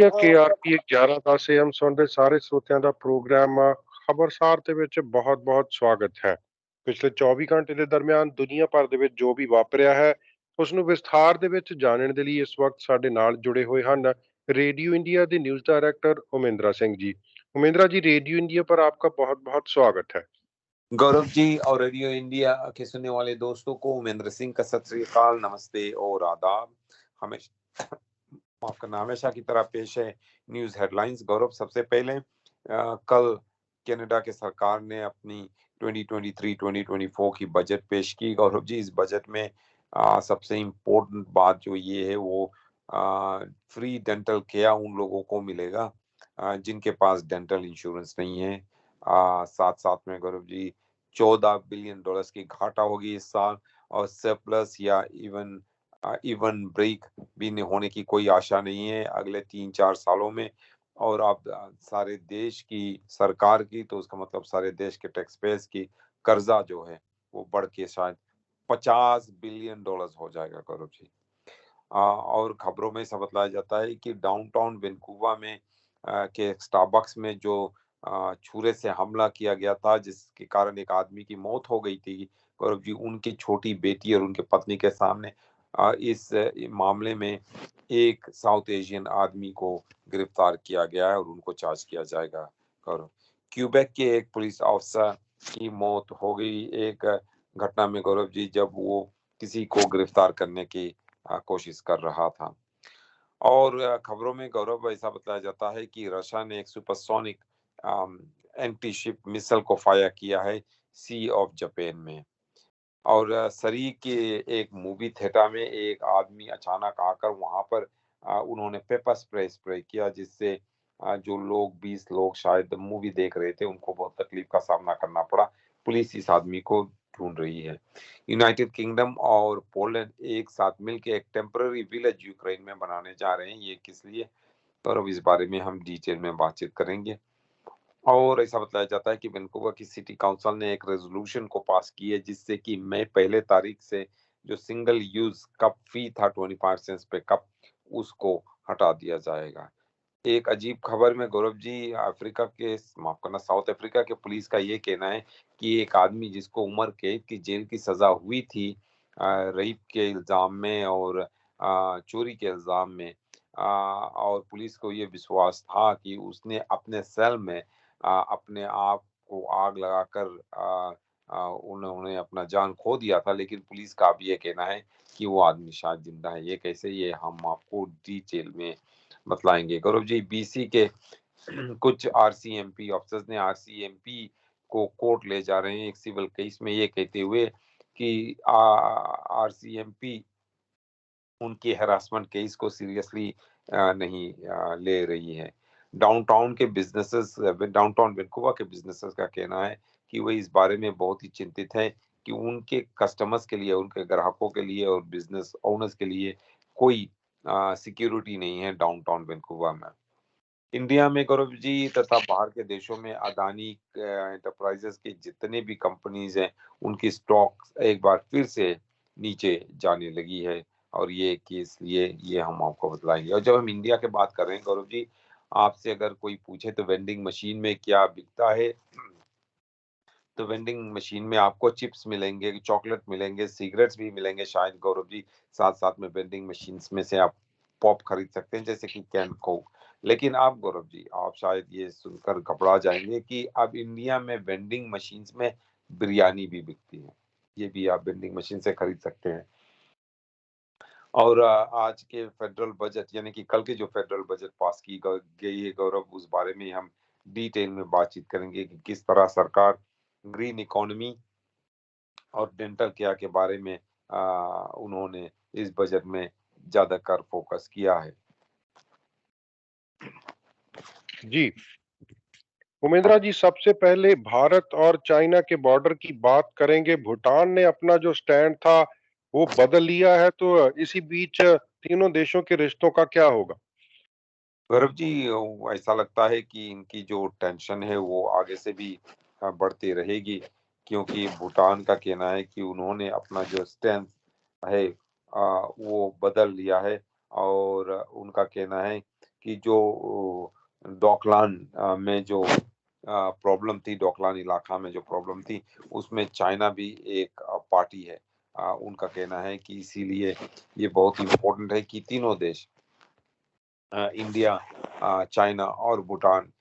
ਦੀਆਂ KRP 1110 AM ਸੁਣ ਰਹੇ ਸਾਰੇ ਸਰੋਤਿਆਂ ਦਾ ਪ੍ਰੋਗਰਾਮ ਖਬਰਸਾਰ ਦੇ ਵਿੱਚ ਬਹੁਤ-ਬਹੁਤ ਸਵਾਗਤ ਹੈ। ਪਿਛਲੇ 24 ਘੰਟੇ ਦੇ ਦਰਮਿਆਨ ਦੁਨੀਆ ਭਰ ਦੇ ਵਿੱਚ ਜੋ ਵੀ ਵਾਪਰਿਆ ਹੈ ਉਸ ਨੂੰ ਵਿਸਥਾਰ ਦੇ ਵਿੱਚ ਜਾਣਨ ਦੇ ਲਈ ਇਸ ਵਕਤ ਸਾਡੇ ਨਾਲ ਜੁੜੇ ਹੋਏ ਹਨ रेडियो इंडिया के न्यूज डायरेक्टर उमेंद्रा सिंह जी। उमेंद्रा जी, रेडियो इंडिया पर आपका बहुत-बहुत स्वागत है। गौरव जी और रेडियो इंडिया के सुनने वाले दोस्तों को उमेंद्र सिंह का सत श्री अकाल, नमस्ते और आदाब। हमेशा माफ करना, हमेशा की तरह पेश है न्यूज हेडलाइंस। गौरव, सबसे पहले कल कनाडा के सरकार ने अपनी 2023-2024 की बजट पेश की। गौरव जी, इस बजट में सबसे इम्पोर्टेंट बात जो ये है वो फ्री डेंटल केयर उन लोगों को मिलेगा जिनके पास डेंटल इंश्योरेंस नहीं है। साथ साथ में गौरव जी $14 बिलियन की घाटा होगी इस साल, और सरप्लस या इवन ब्रेक भी होने की कोई आशा नहीं है अगले 3-4 सालों में। और अब सारे देश की सरकार की, तो उसका मतलब सारे देश के टैक्स पेयर्स की कर्जा जो है वो बढ़ के शायद $50 बिलियन हो जाएगा गौरव जी। और खबरों में ऐसा बतलाया जाता है कि डाउनटाउन वैंकूवर में के स्टारबक्स में जो छुरे से हमला किया गया था, जिसके कारण एक आदमी की मौत हो गई थी गौरव जी, उनकी छोटी बेटी और उनके पत्नी के सामने इस मामले में एक साउथ एशियन आदमी को गिरफ्तार किया गया है और उनको चार्ज किया जाएगा गौरव। क्यूबेक के एक पुलिस अफसर की मौत हो गई एक घटना में गौरव जी, जब वो किसी को गिरफ्तार करने की कोशिश कर रहा था। और खबरों में गौरव ऐसा बताया जाता है कि रशिया ने एक सुपरसोनिक एंटी शिप मिसाइल को फायर किया है सी ऑफ जापान में। और सरी के एक मूवी थिएटर में एक आदमी अचानक आकर वहां पर उन्होंने पेपर स्प्रे किया, जिससे जो लोग 20 लोग शायद मूवी देख रहे थे उनको बहुत तकलीफ का सामना करना पड़ा। पुलिस इस आदमी को ढूंढ रही है। यूनाइटेड किंगडम और पोलैंड एक साथ मिलकर एक टेम्पररी विलेज यूक्रेन में बनाने जा रहे हैं। ये किस लिए, और अब इस बारे में हम डिटेल में बातचीत करेंगे। और ऐसा बताया जाता है कि वैंकूवर की सिटी काउंसिल ने एक रेजोल्यूशन को पास की है, जिससे कि मई 1 तारीख से जो सिंगल यूज कप फी था 25 सेंट्स पे कप, उसको हटा दिया जाएगा। एक अजीब खबर में गौरव जी, अफ्रीका के माफ करना साउथ अफ्रीका के पुलिस का ये कहना है कि एक आदमी जिसको उम्र कैद की जेल की सजा हुई थी रेप के इल्जाम में और चोरी के इल्जाम में, और पुलिस को ये विश्वास था कि उसने अपने सेल में अपने आप को आग लगाकर उन्होंने अपना जान खो दिया था, लेकिन पुलिस का अब ये कहना है कि वो आदमी शायद जिंदा है। ये कैसे, ये हम आपको डिटेल में बतलाएंगे गौरव जी। बीसी के कुछ आरसीएमपी ऑफिसर्स ने आरसीएमपी को कोर्ट ले जा रहे हैं एक सिविल केस में, ये कहते हुए कि आरसीएमपी उनकी हैरासमेंट केस को सीरियसली नहीं ले रही है। डाउनटाउन वैंकूवर के बिजनेसेस का कहना है कि वो इस बारे में बहुत ही चिंतित है कि उनके कस्टमर्स के लिए, उनके ग्राहकों के लिए और बिजनेस ओनर्स के लिए कोई सिक्योरिटी नहीं है डाउनटाउन वैंकूवर में। इंडिया में गौरव जी तथा बाहर के देशों में अदानी एंटरप्राइजेस के जितने भी कंपनीज हैं, उनकी स्टॉक एक बार फिर से नीचे जाने लगी है, और ये किस लिए, ये हम आपको बतलाएंगे। और जब हम इंडिया की बात कर रहे हैं गौरव जी, आपसे अगर कोई पूछे तो वेंडिंग मशीन में क्या बिकता है, तो वेंडिंग मशीन में आपको चिप्स मिलेंगे, चॉकलेट मिलेंगे, सिगरेट्स भी मिलेंगे शायद गौरव जी। साथ साथ में वेंडिंग मशीन में से आप पॉप खरीद सकते हैं, जैसे कि कैन कोक। लेकिन आप गौरव जी, आप शायद ये सुनकर घबरा जाएंगे कि अब इंडिया में वेंडिंग मशीन में बिरयानी भी बिकती है। ये भी आप वेंडिंग मशीन से खरीद सकते हैं। और आज के फेडरल बजट यानी कि कल के जो फेडरल बजट पास की गई है गौरव, उस बारे में हम डिटेल में बातचीत करेंगे कि किस तरह सरकार ग्रीन इकोनॉमी और डेंटल केयर के बारे में उन्होंने इस बजट में ज्यादा कर फोकस किया है। जी उमेंद्रा जी, सबसे पहले भारत और चाइना के बॉर्डर की बात करेंगे। भूटान ने अपना जो स्टैंड था वो बदल लिया है, तो इसी बीच तीनों देशों के रिश्तों का क्या होगा? गौरव जी, ऐसा लगता है कि इनकी जो टेंशन है वो आगे से भी बढ़ती रहेगी, क्योंकि भूटान का कहना है कि उन्होंने अपना जो स्टैंड है वो बदल लिया है, और उनका कहना है कि जो डोकलाम में जो प्रॉब्लम थी, डोकलाम इलाका में जो प्रॉब्लम थी, उसमें चाइना भी एक पार्टी है। उनका कहना है कि इसीलिए ये बहुत इम्पोर्टेंट है कि तीनों देश इंडिया, चाइना और भूटान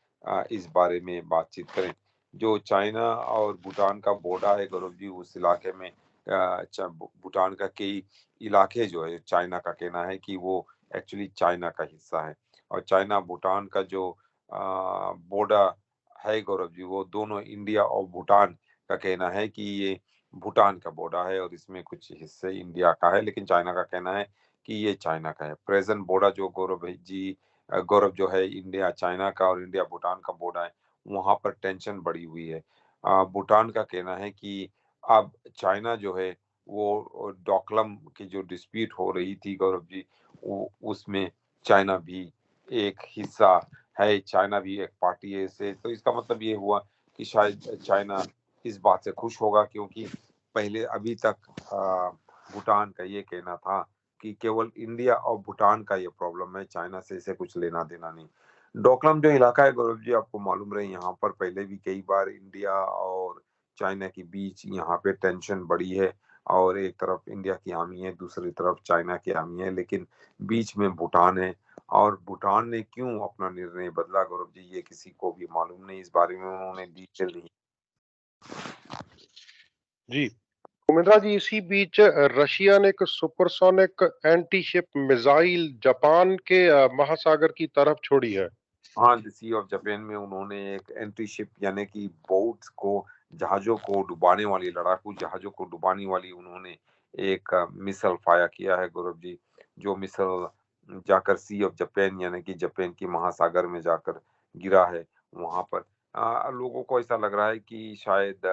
इस बारे में बातचीत करें। जो चाइना और भूटान का बॉर्डर है गौरव जी, उस इलाके में भूटान का कई इलाके जो है, चाइना का कहना है कि वो एक्चुअली चाइना का हिस्सा है। और चाइना भूटान का जो बॉर्डर है गौरव जी, वो दोनों इंडिया और भूटान का कहना है कि ये भूटान का बॉर्डर है और इसमें कुछ हिस्से इंडिया का है, लेकिन चाइना का कहना है कि ये चाइना का है। प्रेजेंट बॉर्डर जो गौरव जी, गौरव जो है इंडिया चाइना का और इंडिया भूटान का बॉर्डर है, वहां पर टेंशन बढ़ी हुई है। भूटान का कहना है कि अब चाइना जो है वो डोकलाम की जो डिस्प्यूट हो रही थी गौरव जी, उसमें चाइना भी एक हिस्सा है, चाइना भी एक पार्टी है इससे। तो इसका मतलब ये हुआ कि शायद चाइना इस बात से खुश होगा, क्योंकि पहले अभी तक भूटान का ये कहना था कि केवल इंडिया और भूटान का ये प्रॉब्लम है, चाइना से इसे कुछ लेना देना नहीं। डोकलाम जो इलाका है गौरव जी, आपको मालूम रहे, यहाँ पर पहले भी कई बार इंडिया और चाइना के बीच यहाँ पे टेंशन बढ़ी है, और एक तरफ इंडिया की हामी है, दूसरी तरफ चाइना की हामी है, लेकिन बीच में भूटान है। और भूटान ने क्यों अपना निर्णय बदला गौरव जी, ये किसी को भी मालूम नहीं, इस बारे में उन्होंने डिटेल नहीं। जी उमेंद्रा जी, इसी बीच रशिया ने एक supersonic anti ship missile Japan के महासागर की तरफ छोड़ी है। हाँ, द सी ऑफ जापान में उन्होंने एक एंटी शिप यानी कि बोट्स को, जहाज़ों को डुबाने वाली, लड़ाकू जहाज़ों को डुबाने वाली उन्होंने एक मिसाइल फायर किया है गौरव जी। जो मिसाइल जाकर सी ऑफ जापान यानी कि जापान की महासागर में जाकर गिरा है। वहाँ पर लोगों को ऐसा लग रहा है कि शायद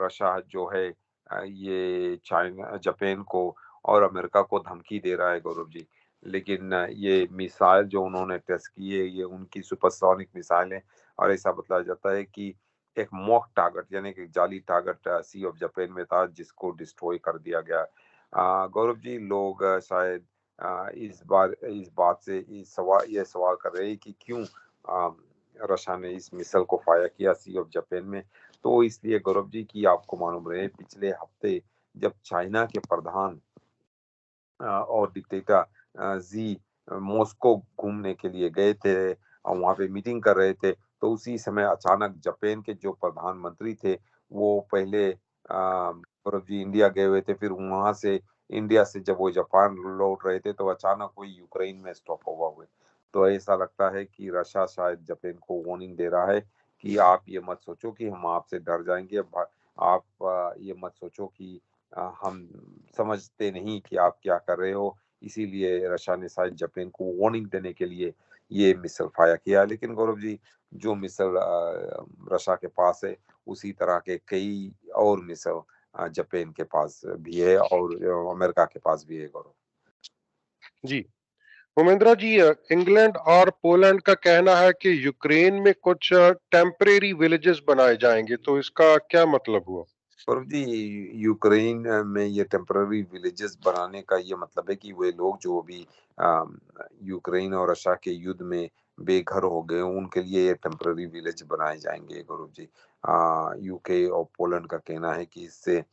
रशिया जो है ये चाइना, जापान को और अमेरिका को धमकी दे रहा है गौरव जी। लेकिन ये मिसाइल जो उन्होंने टेस्ट की है, ये उनकी सुपरसोनिक मिसाइल है, और ऐसा बताया जाता है कि एक मॉक टारगेट यानी कि जाली टारगेट सी ऑफ जापान में था, जिसको डिस्ट्रॉय कर दिया गया। गौरव जी, लोग शायद इस बात से ये सवाल कर रहे हैं कि क्यों रशिया ने इस मिसाइल को फायर किया सी ऑफ जापान में। तो इसलिए गौरव जी की आपको मालूम रहे, पिछले हफ्ते जब चाइना के प्रधान और डिक्टेटर जी मॉस्को घूमने के लिए गए थे और वहाँ पे मीटिंग कर रहे थे, तो उसी समय अचानक जापान के जो प्रधानमंत्री थे, वो पहले गौरव जी इंडिया गए हुए थे, फिर वहाँ से इंडिया से जब वो जापान लौट रहे थे, तो अचानक वो यूक्रेन में स्टॉप ओवर हुए। तो ऐसा लगता है कि रशिया शायद जापान को वार्निंग दे रहा है कि आप ये मत सोचो कि हम आपसे डर जाएंगे, आप ये मत सोचो कि हम समझते नहीं कि आप क्या कर रहे हो। इसीलिए रशिया ने शायद जापान को वार्निंग देने के लिए ये मिसाइल फायर किया। लेकिन गौरव जी, जो मिसाइल रशिया के पास है, उसी तरह के कई और मिसाइल जापान के पास भी है और अमेरिका के पास भी है गौरव। जी उमेंद्रा जी, इंग्लैंड और पोलैंड का कहना है कि यूक्रेन में कुछ टेम्परेरी विलेजेस बनाए जाएंगे, तो इसका क्या मतलब हुआ? गौरव जी, यूक्रेन में ये टेम्पररी विलेजेस बनाने का ये मतलब है कि वे लोग जो भी यूक्रेन और रशिया के युद्ध में बेघर हो गए, उनके लिए ये टेम्पररी विलेज बनाए जाएंगे गौरव जी। यूके और पोलैंड का कहना है कि इससे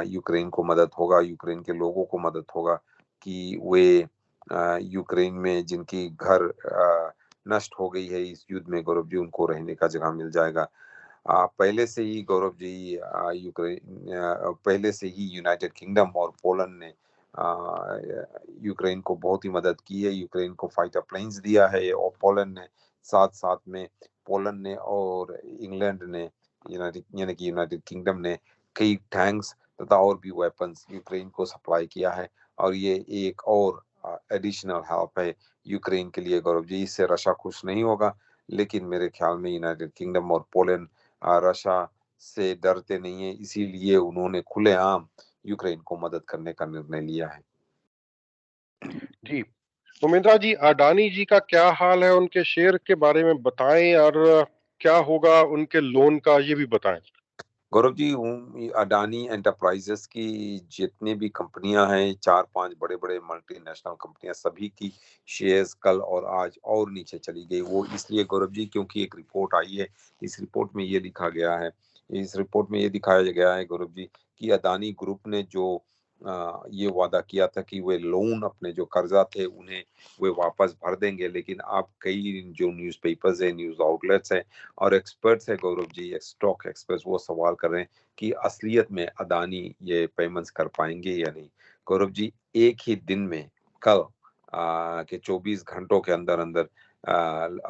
यूक्रेन को मदद होगा, यूक्रेन के लोगों को मदद होगा कि वे यूक्रेन में जिनकी घर नष्ट हो गई है इस युद्ध में गौरव जी, उनको रहने का जगह मिल जाएगा। पहले से ही गौरव जी, पहले से ही यूनाइटेड किंगडम और पोलैंड ने यूक्रेन को बहुत ही मदद की है, यूक्रेन को फाइटर प्लेन्स दिया है, और पोलैंड ने साथ साथ में, पोलैंड ने और इंग्लैंड ने, यूनाइटेड यानी कि यूनाइटेड किंगडम ने कई टैंक्स तथा और भी वेपन्स यूक्रेन को सप्लाई किया है। और ये एक और एडिशनल हेल्प है यूक्रेन के लिए गौरव जी। इससे रशिया खुश नहीं होगा, लेकिन मेरे ख्याल में यूनाइटेड किंगडम और पोलैंड रशिया से डरते नहीं है, इसीलिए उन्होंने खुलेआम यूक्रेन को मदद करने का निर्णय लिया है। जी उमेंद्रा जी, अडानी जी का क्या हाल है? उनके शेयर के बारे में बताएं, और क्या होगा उनके लोन का, ये भी बताएं। गौरव जी, अडानी एंटरप्राइजेस की जितनी भी कंपनियां हैं, 4-5 बड़े-बड़े मल्टीनेशनल कंपनियां, सभी की शेयर्स कल और आज और नीचे चली गई। वो इसलिए गौरव जी क्योंकि एक रिपोर्ट आई है। इस रिपोर्ट में ये लिखा गया है, इस रिपोर्ट में ये दिखाया गया है गौरव जी कि अदानी ग्रुप ने जो ये वादा किया था कि वे लोन अपने जो कर्जा थे उन्हें वे वापस भर देंगे, लेकिन अब कई जो न्यूज़पेपर्स है, न्यूज़ आउटलेट्स हैं और एक्सपर्ट्स है गौरव जी, स्टॉक एक्सपर्ट्स, वो सवाल कर रहे हैं कि असलियत में अदानी ये पेमेंट्स कर पाएंगे या नहीं। गौरव जी, एक ही दिन में कल के 24 घंटों के अंदर अंदर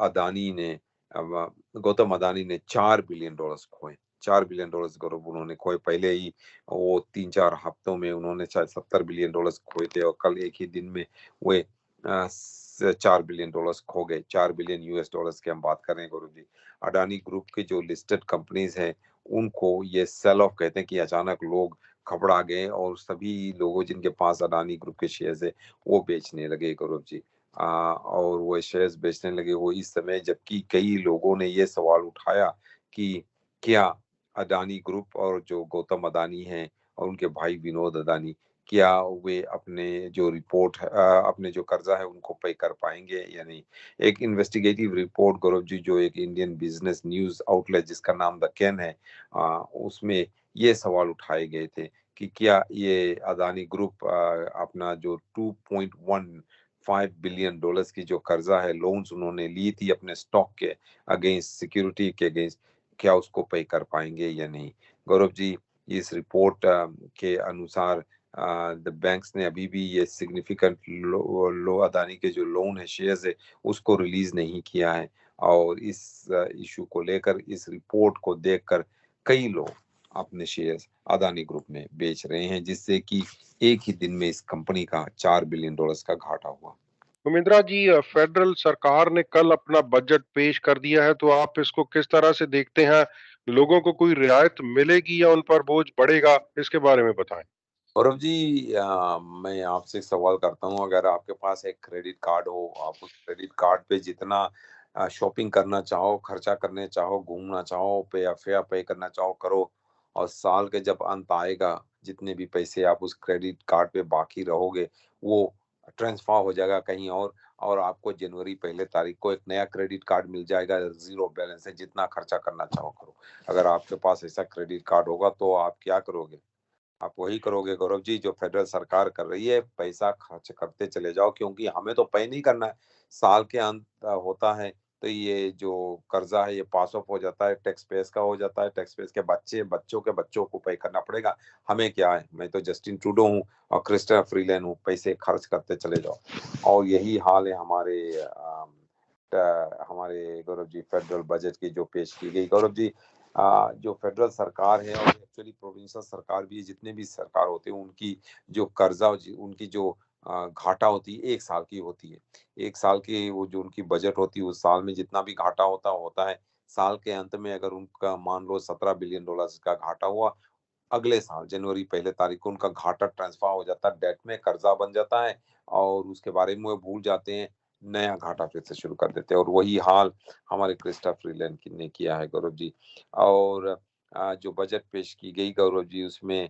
अदानी ने गौतम अदानी ने $4 बिलियन खोए। $4 बिलियन गौरव उन्होंने खोए। पहले ही वो 3-4 हफ्तों में उन्होंने शायद $70 बिलियन खोए थे और कल एक ही दिन में वे $4 बिलियन खो गए। $4 बिलियन की हम बात कर रहे हैं गौरव जी। अडानी ग्रुप के जो लिस्टेड कंपनीज हैं उनको ये सेल ऑफ कहते हैं कि अचानक लोग घबरा गए और सभी लोगों जिनके पास अडानी ग्रुप के शेयर्स है वो बेचने लगे गौरव जी। और वो शेयर्स बेचने लगे वो इस समय, जबकि कई लोगों ने ये सवाल उठाया कि क्या अडानी ग्रुप और जो गौतम अडानी हैं और उनके भाई विनोद अडानी, क्या वे अपने जो अपने जो कर्जा है उनको पे कर पाएंगे या नहीं। एक इन्वेस्टिगेटिव रिपोर्ट गौरव जी जो एक इंडियन बिजनेस न्यूज आउटलेट जिसका नाम द कैन है, उसमें ये सवाल उठाए गए थे कि क्या ये अदानी ग्रुप अपना जो $2.15 बिलियन की जो कर्जा है, लोन्स उन्होंने ली थी अपने स्टॉक के अगेंस्ट, सिक्योरिटी के अगेंस्ट, क्या उसको पे कर पाएंगे या नहीं। गौरव जी, इस रिपोर्ट के अनुसार द बैंक्स ने अभी भी ये सिग्निफिकेंट लो अदानी के जो लोन है, शेयर्स है, उसको रिलीज नहीं किया है। और इस इशू को लेकर, इस रिपोर्ट को देखकर कई लोग अपने शेयर्स अदानी ग्रुप में बेच रहे हैं, जिससे कि एक ही दिन में इस कंपनी का $4 बिलियन का घाटा हुआ। उमिंद्रा जी, फेडरल सरकार ने कल अपना बजट पेश कर दिया है, तो आप इसको किस तरह से देखते हैं? लोगों को कोई रियायत मिलेगी या उन पर बोझ बढ़ेगा? इसके बारे में बताएं। गौरव जी, मैं आपसे एक सवाल करता हूँ, अगर आपके पास एक क्रेडिट कार्ड हो, आप उस क्रेडिट कार्ड पे जितना शॉपिंग करना चाहो, खर्चा करने चाहो, घूमना चाहो, पे या फेयर पे करना चाहो करो, और साल के जब अंत आएगा, जितने भी पैसे आप उस क्रेडिट कार्ड पे बाकी रहोगे वो ट्रांसफर हो जाएगा कहीं और आपको जनवरी पहले तारीख को एक नया क्रेडिट कार्ड मिल जाएगा, जीरो बैलेंस है, जितना खर्चा करना चाहो करो। अगर आपके पास ऐसा क्रेडिट कार्ड होगा तो आप क्या करोगे? आप वही करोगे गौरव जी जो फेडरल सरकार कर रही है, पैसा खर्च करते चले जाओ, क्योंकि हमें तो पे नहीं करना है। साल के अंत होता है तो ये जो कर्जा है ये पास ऑफ हो जाता है, टैक्स पेयर्स का हो जाता है, टैक्स पेयर्स के बच्चों के बच्चों को पे करना पड़ेगा। हमें क्या है, मैं तो जस्टिन ट्रूडो हूँ और क्रिस्टा फ्रीलैंड हूँ, पैसे खर्च करते चले जाओ। और यही हाल है हमारे गौरव जी फेडरल बजट की जो पेश की गई गौरव जी। जो फेडरल सरकार है और एक्चुअली प्रोविंशियल सरकार भी, जितने भी सरकार होते हैं उनकी जो कर्जा, उनकी जो घाटा होती है 1 साल की होती है। 1 साल की वो जो उनकी बजट होती है, उस साल में जितना भी घाटा होता है, साल के अंत में अगर उनका मान लो $17 बिलियन का घाटा हुआ, अगले साल जनवरी पहले तारीख को उनका घाटा ट्रांसफर हो जाता है, डेट में कर्जा बन जाता है और उसके बारे में वो भूल जाते हैं, नया घाटा फिर से शुरू कर देते हैं। और वही हाल हमारे क्रिस्टा फ्रीलैंड ने किया है गौरव जी। और जो बजट पेश की गई गौरव जी, उसमें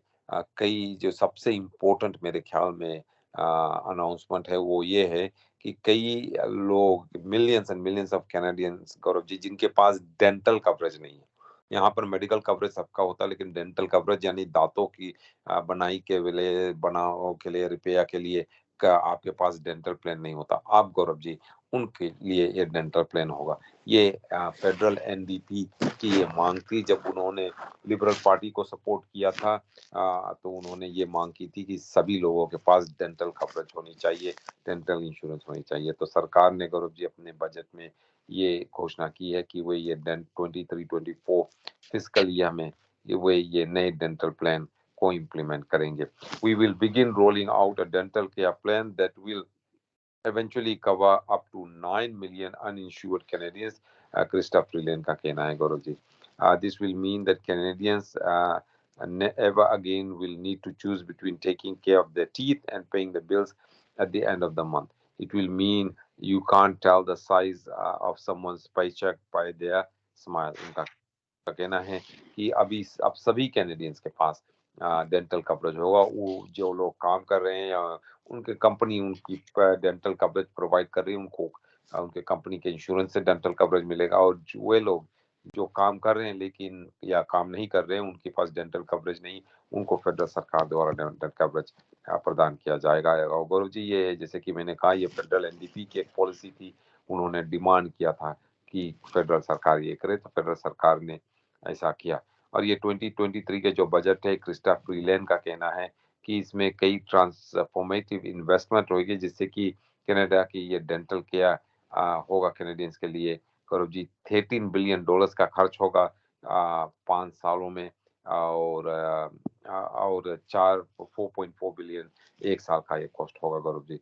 कई जो सबसे इम्पोर्टेंट मेरे ख्याल में अनाउंसमेंट है वो ये है कि कई लोग, millions and millions of Canadians Gaurav ji, जिनके पास डेंटल कवरेज नहीं है। यहाँ पर मेडिकल कवरेज सबका होता है, लेकिन डेंटल कवरेज यानी दांतों की बनाई के लिए, बनाओ के लिए, रिपेयर के लिए का आपके पास डेंटल प्लान नहीं होता, आप गौरव जी उनके लिए ये डेंटल प्लान होगा। ये फेडरल एनडीपी की ये मांग थी जब उन्होंने लिबरल पार्टी को सपोर्ट किया था। तो उन्होंने ये मांग की थी कि सभी लोगों के पास डेंटल कवरेज होनी चाहिए, डेंटल इंश्योरेंस होनी चाहिए। तो सरकार ने गौरव जी अपने बजट में ये घोषणा की है कि वो ये 23-24 फिजिकल ईयर में ये नए डेंटल प्लान को इम्प्लीमेंट करेंगे। We will begin rolling out a dental care plan that will eventually cover up to 9 million uninsured Canadians, Christophe Freeland का कहना है Gaurav ji. This will mean that Canadians never again will need to choose between taking care of their teeth and paying the bills at the end of the month. It will mean you can't tell the size of someone's paycheck by their smile. उनका का कहना है कि अब सभी Canadians के पास dental coverage होगा। वो जो लोग काम कर रहे हैं या उनके कंपनी उनकी डेंटल कवरेज प्रोवाइड कर रही है, उनको उनके कंपनी के इंश्योरेंस से डेंटल कवरेज मिलेगा। और वे लोग जो काम कर रहे हैं लेकिन या काम नहीं कर रहे हैं, उनके पास डेंटल कवरेज नहीं, उनको फेडरल सरकार द्वारा डेंटल कवरेज प्रदान किया जाएगा। और गौरव जी, ये जैसे कि मैंने कहा, ये फेडरल एनडीपी की एक पॉलिसी थी। उन्होंने डिमांड किया था कि फेडरल सरकार ये करे, तो फेडरल सरकार ने ऐसा किया। और ये 2023 के जो बजट है, क्रिस्टा फ्रीलैंड का कहना है कि इसमें कई ट्रांसफॉर्मेटिव इन्वेस्टमेंट होगी, जिससे कि कनाडा की ये डेंटल केयर होगा कैनेडियंस के लिए। करो जी, $13 बिलियन का खर्च होगा 5 सालों में। और 4.4 बिलियन एक साल का ये कॉस्ट होगा गौरव जी।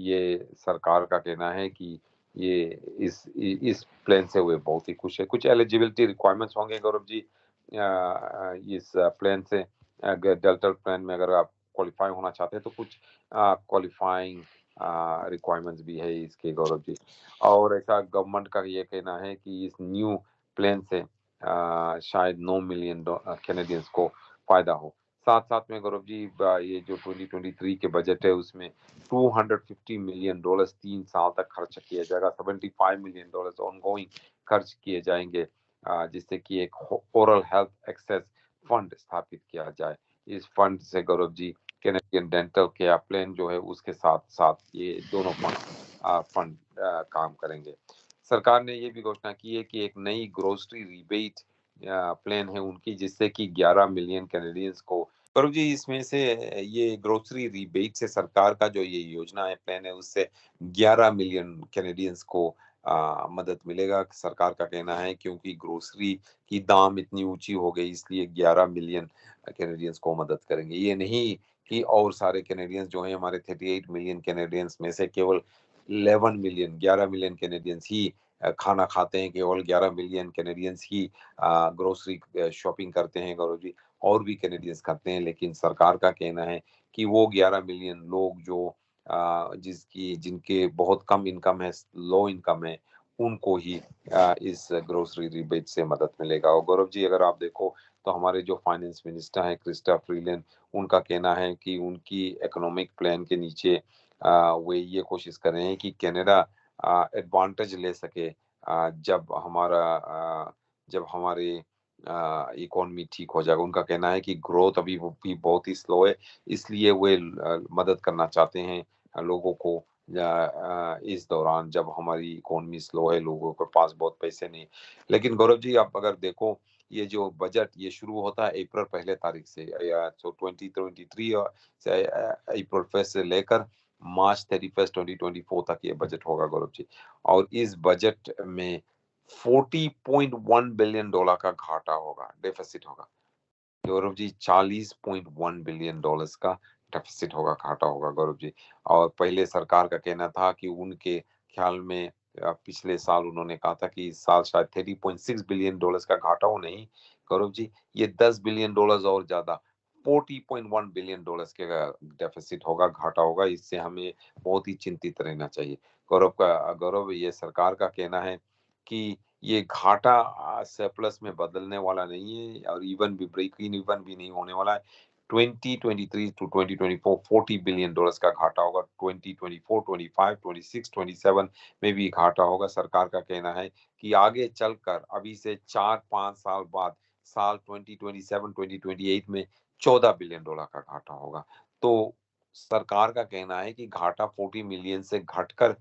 ये सरकार का कहना है कि ये इस प्लान से वे बहुत ही खुश है। कुछ एलिजिबिलिटी रिक्वायरमेंट्स होंगे गौरव जी इस प्लान से। अगर डेल्टा प्लान में अगर आप क्वालिफाई होना चाहते हैं तो कुछ क्वालिफाइंग रिक्वायरमेंट्स भी है इसके गौरव जी। और ऐसा गवर्नमेंट का ये कहना है कि इस न्यू प्लान से शायद 9 मिलियन कैनेडियंस को फायदा हो। साथ साथ में गौरव जी ये जो 2023 के बजट है उसमें $250 मिलियन 3 साल तक खर्च किया जाएगा। $75 मिलियन ऑनगोइंग खर्च किए जाएंगे, जिससे कि एक ओरल हेल्थ एक्सेस फंड स्थापित किया जाए। इस फंड से Gaurav ji Canadian dental care plan जो है उसके साथ साथ ये दोनों फंड काम करेंगे। सरकार ने ये भी घोषणा की है कि एक नई ग्रोसरी रिबेट प्लान है उनकी, जिससे कि 11 मिलियन कैनेडियंस को। गौरव जी, इसमें से ये ग्रोसरी रिबेट से सरकार का जो ये योजना है, प्लान है, उससे 11 मिलियन कैनेडियंस को मदद मिलेगा। सरकार का कहना है क्योंकि ग्रोसरी की दाम इतनी ऊंची हो गई, इसलिए 11 मिलियन कैनेडियंस को मदद करेंगे। ये नहीं कि और सारे कैनेडियंस जो हैं, हमारे 38 मिलियन कैनेडियंस में से केवल 11 मिलियन कैनेडियंस ही खाना खाते हैं, केवल 11 मिलियन कैनेडियंस ही ग्रोसरी शॉपिंग करते हैं गौरव जी। और भी कैनेडियंस करते हैं, लेकिन सरकार का कहना है कि वो 11 मिलियन लोग जो जिनके बहुत कम इनकम है, लो इनकम है, उनको ही इस ग्रोसरी रिबेट से मदद मिलेगा। और गौरव जी, अगर आप देखो तो हमारे जो फाइनेंस मिनिस्टर हैं क्रिस्टा फ्रीलैंड, उनका कहना है कि उनकी इकोनॉमिक प्लान के नीचे वे ये कोशिश कर रहे हैं कि कनाडा एडवांटेज ले सके जब हमारे इकोनॉमी ठीक हो जाएगा। उनका कहना है कि ग्रोथ अभी वो भी बहुत ही स्लो है, इसलिए वे मदद करना चाहते हैं लोगों को इस दौरान जब हमारी इकोनॉमी स्लो है, लोगों के पास बहुत पैसे नहीं। लेकिन गौरव जी, आप अगर देखो, ये जो बजट ये शुरू होता है अप्रैल 1 तारीख से, तो 2023 से अप्रैल 1 से लेकर मार्च 31 2024 तक ये बजट होगा गौरव जी। और इस बजट में $40.1 बिलियन का घाटा होगा, डेफिसिट होगा गौरव जी। $40.1 बिलियन का डेफिसिट होगा, घाटा होगा गौरव जी। और पहले सरकार का कहना था कि उनके ख्याल में पिछले साल उन्होंने कहा था कि इस साल शायद $30.6 बिलियन का घाटा हो। नहीं गौरव जी, ये $10 बिलियन और ज्यादा $40.1 बिलियन के डेफिसिट होगा, घाटा होगा। इससे हमें बहुत ही चिंतित रहना चाहिए गौरव। ये सरकार का कहना है कि ये घाटा सरप्लस में बदलने वाला नहीं है, और इवन भी ब्रेक इवन भी नहीं होने वाला है। 2023 टू 2024 $40 बिलियन का घाटा होगा। 2024 25 26 27 में भी घाटा होगा। सरकार का कहना है कि आगे चलकर अभी से 4-5 साल बाद साल 2027 2028 में $14 बिलियन का घाटा होगा। तो सरकार का कहना है कि घाटा 40 मिलियन से घटकर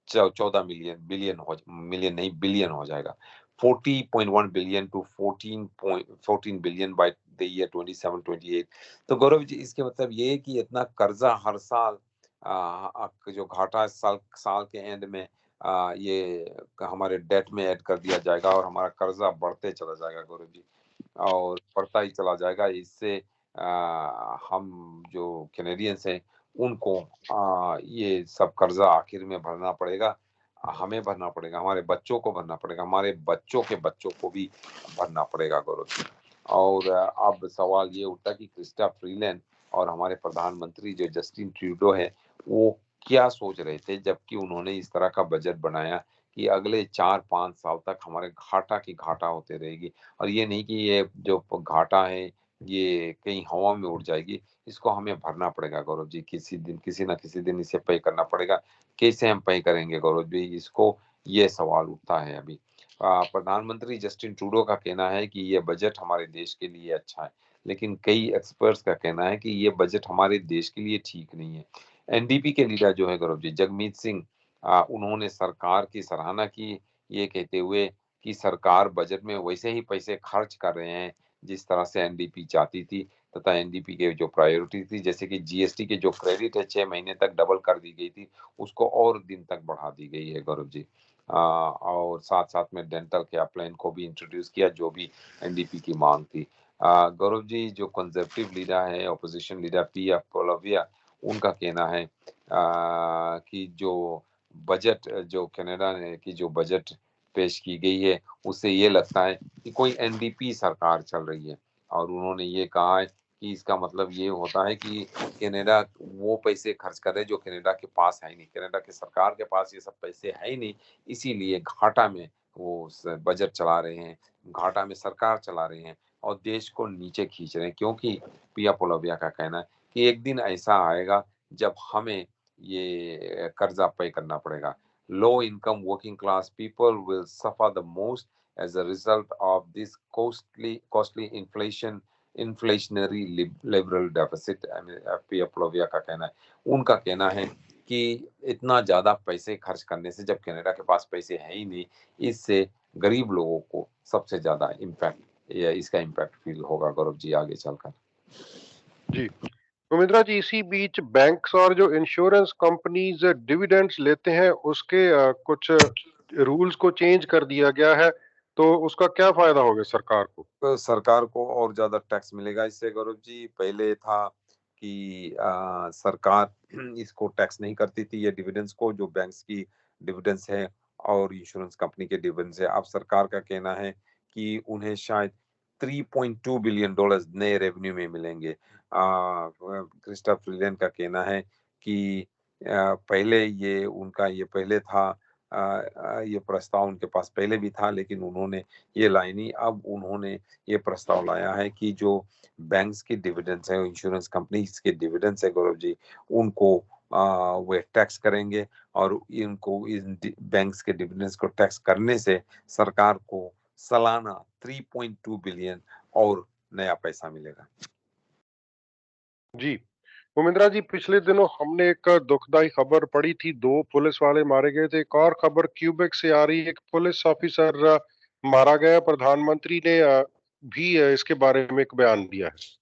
14 मिलियन नहीं बिलियन हो जाएगा। 40.1 billion to 14 billion by the year 27-28। तो गौरव जी, इसके मतलब ये है कि इतना कर्जा हर साल जो घाटा साल साल के एंड में ये हमारे डेट में ऐड कर दिया जाएगा, और हमारा कर्जा बढ़ते चला जाएगा गौरव जी, और बढ़ता ही चला जाएगा। इससे हम जो कैनेडियंस हैं उनको ये सब कर्जा आखिर में भरना पड़ेगा। हमें भरना पड़ेगा, हमारे बच्चों को भरना पड़ेगा, हमारे बच्चों के बच्चों को भी भरना पड़ेगा गौरव जी। और अब सवाल ये उठता कि क्रिस्टा फ्रीलैंड और हमारे प्रधानमंत्री जो जस्टिन ट्रूडो है, वो क्या सोच रहे थे जबकि उन्होंने इस तरह का बजट बनाया कि अगले 4-5 साल तक हमारे घाटा की घाटा होते रहेगी। और ये नहीं कि ये जो घाटा है ये कहीं हवा में उड़ जाएगी, इसको हमें भरना पड़ेगा गौरव जी, किसी दिन किसी ना किसी दिन इसे पे करना पड़ेगा। कैसे हम पे करेंगे गौरव जी, इसको ये सवाल उठता है अभी। प्रधानमंत्री जस्टिन ट्रूडो का कहना है कि ये बजट हमारे देश के लिए अच्छा है, लेकिन कई एक्सपर्ट्स का कहना है कि ये बजट हमारे देश के लिए ठीक नहीं है। एनडीपी के लीडर जो है गौरव जी, जगमीत सिंह, उन्होंने सरकार की सराहना की, ये कहते हुए कि सरकार बजट में वैसे ही पैसे खर्च कर रहे हैं जिस तरह से एनडीपी चाहती थी, तथा एनडीपी के जो प्रायोरिटी थी, जैसे कि जीएसटी के जो क्रेडिट है 6 महीने तक डबल कर दी गई थी, उसको और दिन तक बढ़ा दी गई है गौरव जी। और साथ साथ में डेंटल केयर प्लान को भी इंट्रोड्यूस किया, जो भी एनडीपी की मांग थी। गौरव जी, जो कंजर्वेटिव लीडर है, ऑपोजिशन लीडर पिया पोलाविया, उनका कहना है कि जो बजट जो कनाडा ने की जो बजट पेश की गई है, उससे ये लगता है कि कोई एनडीपी सरकार चल रही है। और उन्होंने ये कहा है कि इसका मतलब ये होता है कि कनाडा वो पैसे खर्च कर रहे हैं जो कनाडा के पास है ही नहीं, कनाडा की सरकार के पास ये सब पैसे है ही नहीं, इसीलिए घाटा में वो बजट चला रहे हैं, घाटा में सरकार चला रहे हैं और देश को नीचे खींच रहे हैं। क्योंकि पिया पोलाविया का कहना है कि एक दिन ऐसा आएगा जब हमें ये कर्जा पे करना पड़ेगा। Low income working class people will suffer the most as a result of this costly inflationary liberal deficit। पिया पोलाविया का कहना है, उनका कहना है कि इतना ज्यादा पैसे खर्च करने से, जब कनाडा के पास पैसे है ही नहीं, इससे गरीब लोगों को सबसे ज्यादा इम्पैक्ट या इसका इम्पैक्ट फील होगा गौरव जी आगे चलकर। जी। उमिंद्रा जी, इसी बीच बैंक्स और जो इंश्योरेंस कंपनीज डिविडेंड्स लेते हैं उसके कुछ रूल्स को चेंज कर दिया गया है, तो उसका क्या फायदा होगा सरकार को? तो सरकार को और ज्यादा टैक्स मिलेगा इससे गौरव जी। पहले था कि सरकार इसको टैक्स नहीं करती थी, ये डिविडेंड्स को, जो बैंक्स की डिविडेंड्स है और इंश्योरेंस कंपनी के डिविडेंड्स है। अब सरकार का कहना है कि उन्हें शायद $3.2 बिलियन नए रेवेन्यू में मिलेंगे। क्रिस्टा फ्रीलैंड का कहना है कि पहले ये पहले था, ये प्रस्ताव उनके पास पहले भी था, लेकिन उन्होंने ये लाई नहीं। अब उन्होंने ये प्रस्ताव लाया है कि जो बैंक्स के डिविडेंड्स है, इंश्योरेंस कंपनीज के डिविडेंड्स है गौरव जी, उनको वे टैक्स करेंगे। और इनको इन बैंक्स के डिविडेंड्स को टैक्स करने से सरकार को सालाना 3.2 बिलियन और नया पैसा मिलेगा। जी। उमिंद्रा जी, पिछले दिनों हमने एक दुखदाई खबर पढ़ी थी, 2 पुलिस वाले मारे गए थे। एक और खबर क्यूबेक से आ रही है, एक पुलिस ऑफिसर मारा गया। प्रधानमंत्री ने भी इसके बारे में एक बयान दिया है।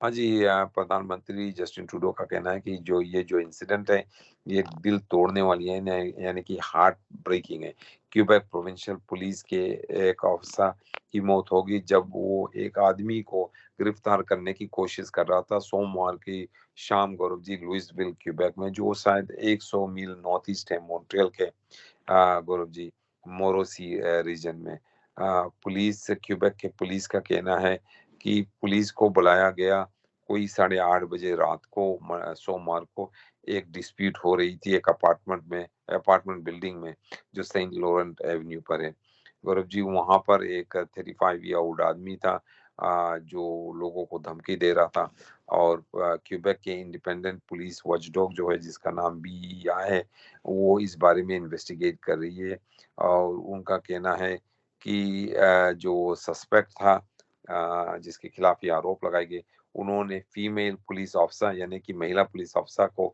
हाँ जी, प्रधानमंत्री जस्टिन ट्रूडो का कहना है कि जो इंसिडेंट है, ये दिल तोड़ने वाली है, यानी कि हार्ट ब्रेकिंग है। क्यूबेक प्रोविंशियल पुलिस के एक अफसर की मौत होगी जब वो एक आदमी को गिरफ्तार करने की कोशिश कर रहा था सोमवार की शाम गौरव जी, लुइसविल क्यूबेक में, जो शायद 100 मील नॉर्थ ईस्ट है मॉन्ट्रियल के, गौरव जी, मोरोसी रीजन में। क्यूबेक के पुलिस का कहना है कि पुलिस को बुलाया गया कोई 8:30 बजे रात को, सोमवार को। एक डिस्प्यूट हो रही थी एक अपार्टमेंट बिल्डिंग में, जो सेंट लॉरेंट एवेन्यू पर है गौरव जी। वहां पर एक 35 ईयर ओल्ड आदमी था, जो लोगों को धमकी दे रहा था। और क्यूबेक के इंडिपेंडेंट पुलिस वॉचडॉग जो है, जिसका नाम बीईआई है, वो इस बारे में इन्वेस्टिगेट कर रही है। और उनका कहना है कि जो सस्पेक्ट था, जिसके खिलाफ ये आरोप लगाए गए, उन्होंने फीमेल पुलिस ऑफिसर यानी कि महिला पुलिस ऑफिसर को